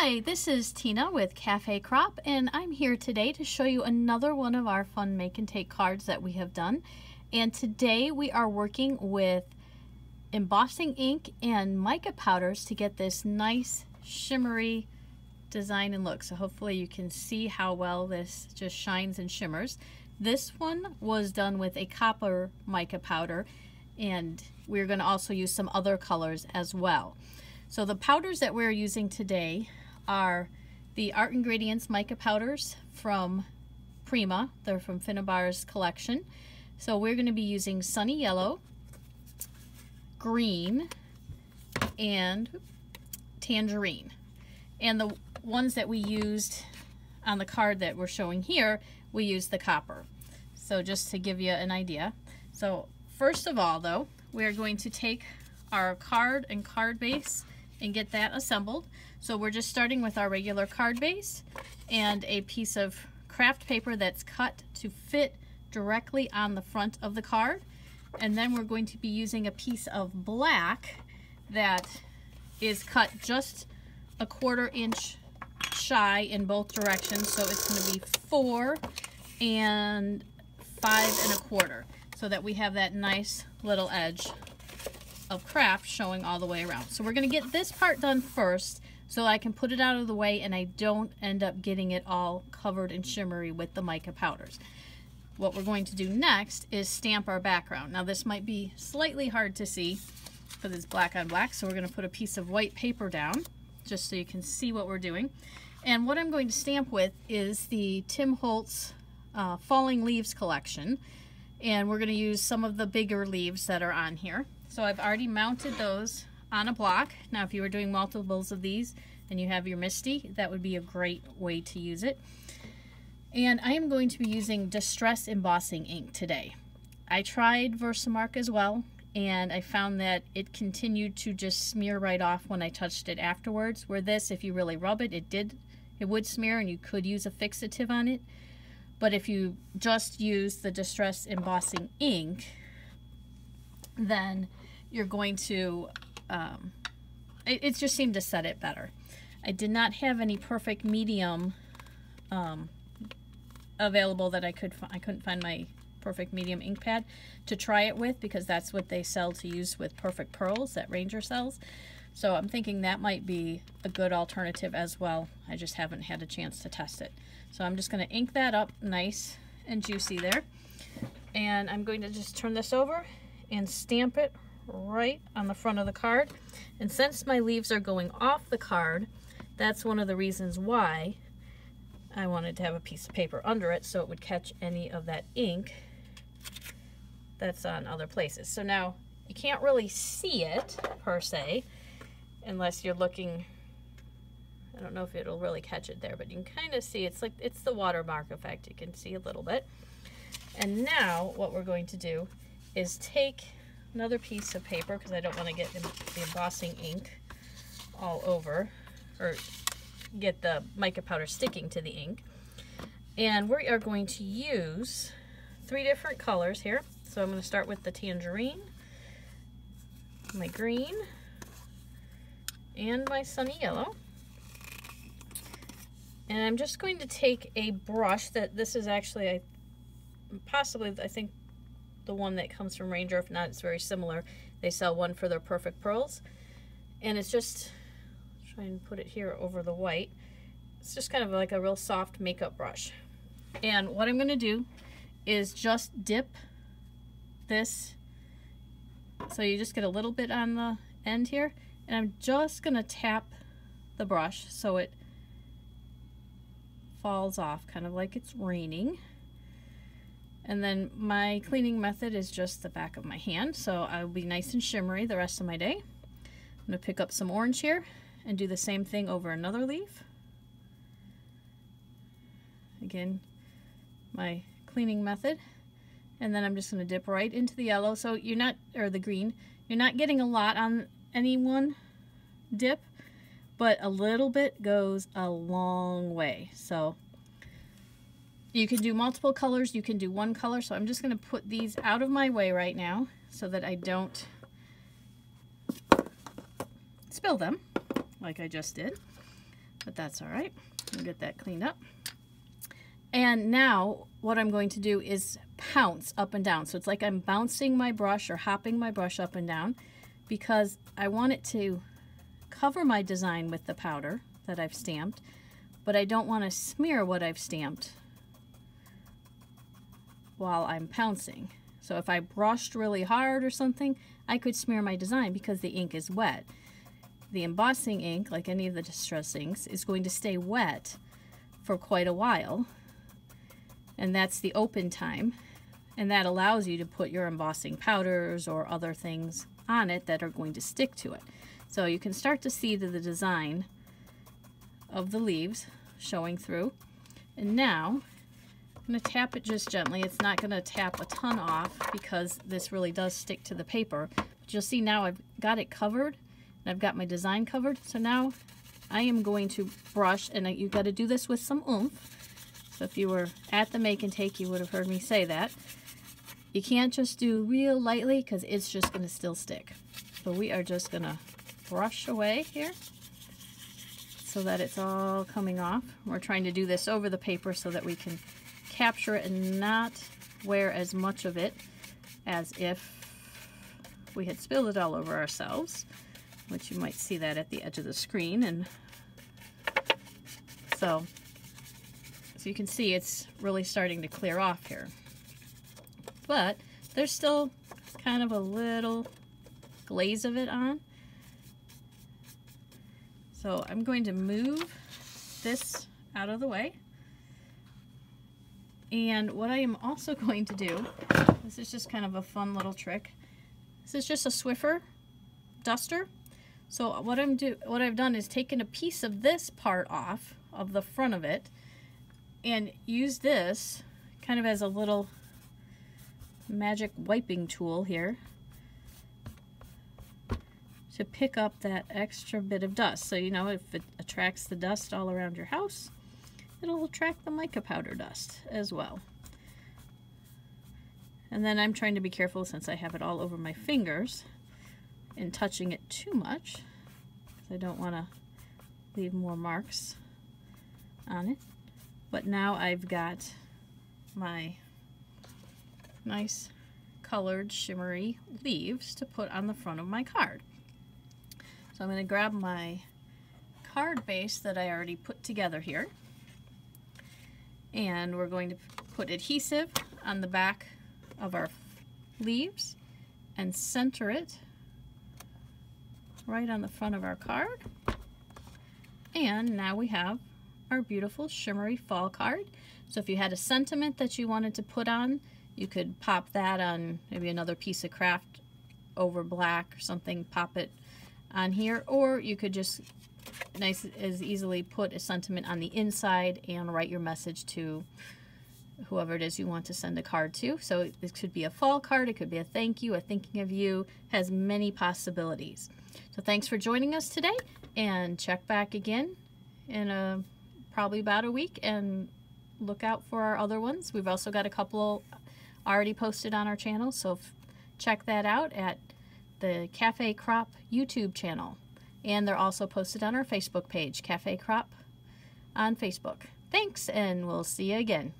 Hi, this is Tina with Cafe Crop, and I'm here today to show you another one of our fun make and take cards that we have done. And today we are working with embossing ink and mica powders to get this nice shimmery design and look. So hopefully you can see how well this just shines and shimmers. This one was done with a copper mica powder, and we're going to also use some other colors as well. So the powders that we're using today are the Art Ingredients Mica Powders from Prima. They're from Finnabar's collection. So we're going to be using Sunny Yellow, Green, and Tangerine. And the ones that we used on the card that we're showing here, we used the copper. So just to give you an idea. So first of all though, we're going to take our card and card base and get that assembled. So we're just starting with our regular card base and a piece of craft paper that's cut to fit directly on the front of the card. And then we're going to be using a piece of black that is cut just a 1/4 inch shy in both directions. So it's going to be 4 and 5 1/4, so that we have that nice little edge of craft showing all the way around. So we're going to get this part done first so I can put it out of the way and I don't end up getting it all covered and shimmery with the mica powders. What we're going to do next is stamp our background. Now this might be slightly hard to see because it's black on black, so we're going to put a piece of white paper down just so you can see what we're doing. And what I'm going to stamp with is the Tim Holtz Falling Leaves collection, and we're going to use some of the bigger leaves that are on here. So I've already mounted those on a block. Now if you were doing multiples of these and you have your MISTI, that would be a great way to use it. And I am going to be using Distress Embossing ink today. I tried Versamark as well, and I found that it continued to just smear right off when I touched it afterwards, where this, if you really rub it, it would smear and you could use a fixative on it. But if you just use the Distress Embossing ink, then you're going to, it just seemed to set it better. I did not have any perfect medium available that I couldn't find my perfect medium ink pad to try it with, because that's what they sell to use with Perfect Pearls that Ranger sells. So I'm thinking that might be a good alternative as well. I just haven't had a chance to test it. So I'm just going to ink that up nice and juicy there. And I'm going to just turn this over and stamp it right on the front of the card. And since my leaves are going off the card, that's one of the reasons why I wanted to have a piece of paper under it so it would catch any of that ink that's on other places. So now you can't really see it per se unless you're looking. I don't know if it'll really catch it there, but you can kind of see it's the watermark effect. You can see a little bit. And now what we're going to do is take another piece of paper, because I don't want to get the embossing ink all over or get the mica powder sticking to the ink. And we are going to use 3 different colors here. So I'm going to start with the tangerine, my green, and my sunny yellow. And I'm just going to take a brush this is actually I think the one that comes from Ranger. If not, it's very similar. They sell one for their Perfect Pearls. And it's just, try and put it here over the white. It's just kind of like a real soft makeup brush. And what I'm going to do is just dip this, so you just get a little bit on the end here, and I'm just going to tap the brush so it falls off, kind of like it's raining. And then my cleaning method is just the back of my hand, so I'll be nice and shimmery the rest of my day. I'm going to pick up some orange here and do the same thing over another leaf. Again, my cleaning method. And then I'm just going to dip right into the yellow, so you're not, or the green, you're not getting a lot on any one dip, but a little bit goes a long way. So you can do multiple colors, you can do one color, so I'm just going to put these out of my way right now so that I don't spill them like I just did. but that's all right. We'll get that cleaned up. And now what I'm going to do is pounce up and down. So it's like I'm bouncing my brush or hopping my brush up and down because I want it to cover my design with the powder that I've stamped, but I don't want to smear what I've stamped while I'm pouncing. So if I brushed really hard or something, I could smear my design because the ink is wet. The embossing ink, like any of the distress inks, is going to stay wet for quite a while. And that's the open time, and that allows you to put your embossing powders or other things on it that are going to stick to it. So you can start to see the design of the leaves showing through. And now I'm going to tap it just gently. It's not going to tap a ton off because this really does stick to the paper. But you'll see now I've got it covered and I've got my design covered. So now I am going to brush, and you've got to do this with some oomph. So if you were at the make and take, you would have heard me say that. You can't just do real lightly because it's just going to still stick. So we are just going to brush away here so that it's all coming off. We're trying to do this over the paper so that we can capture it and not wear as much of it as if we had spilled it all over ourselves, which you might see that at the edge of the screen. And so you can see it's really starting to clear off here. But there's still kind of a little glaze of it on. So I'm going to move this out of the way. And what I am also going to do, this is just kind of a fun little trick. This is just a Swiffer duster. So what I've done is taken a piece of this part off of the front of it and use this kind of as a little magic wiping tool here to pick up that extra bit of dust. So, you know, if it attracts the dust all around your house, it'll attract the mica powder dust as well. And then I'm trying to be careful, since I have it all over my fingers, in touching it too much, because I don't want to leave more marks on it. But now I've got my nice colored shimmery leaves to put on the front of my card. So I'm going to grab my card base that I already put together here, and we're going to put adhesive on the back of our leaves and center it right on the front of our card. And now we have our beautiful shimmery fall card. So if you had a sentiment that you wanted to put on, you could pop that on maybe another piece of craft over black or something, pop it on here, or you could just nice as easily put a sentiment on the inside and write your message to whoever it is you want to send a card to. So it could be a fall card, it could be a thank you, a thinking of you, has many possibilities. So thanks for joining us today, and check back again in probably about a week and look out for our other ones. We've also got a couple already posted on our channel, so check that out at the Cafe Crop YouTube channel. And they're also posted on our Facebook page, Cafe Crop on Facebook. Thanks, and we'll see you again.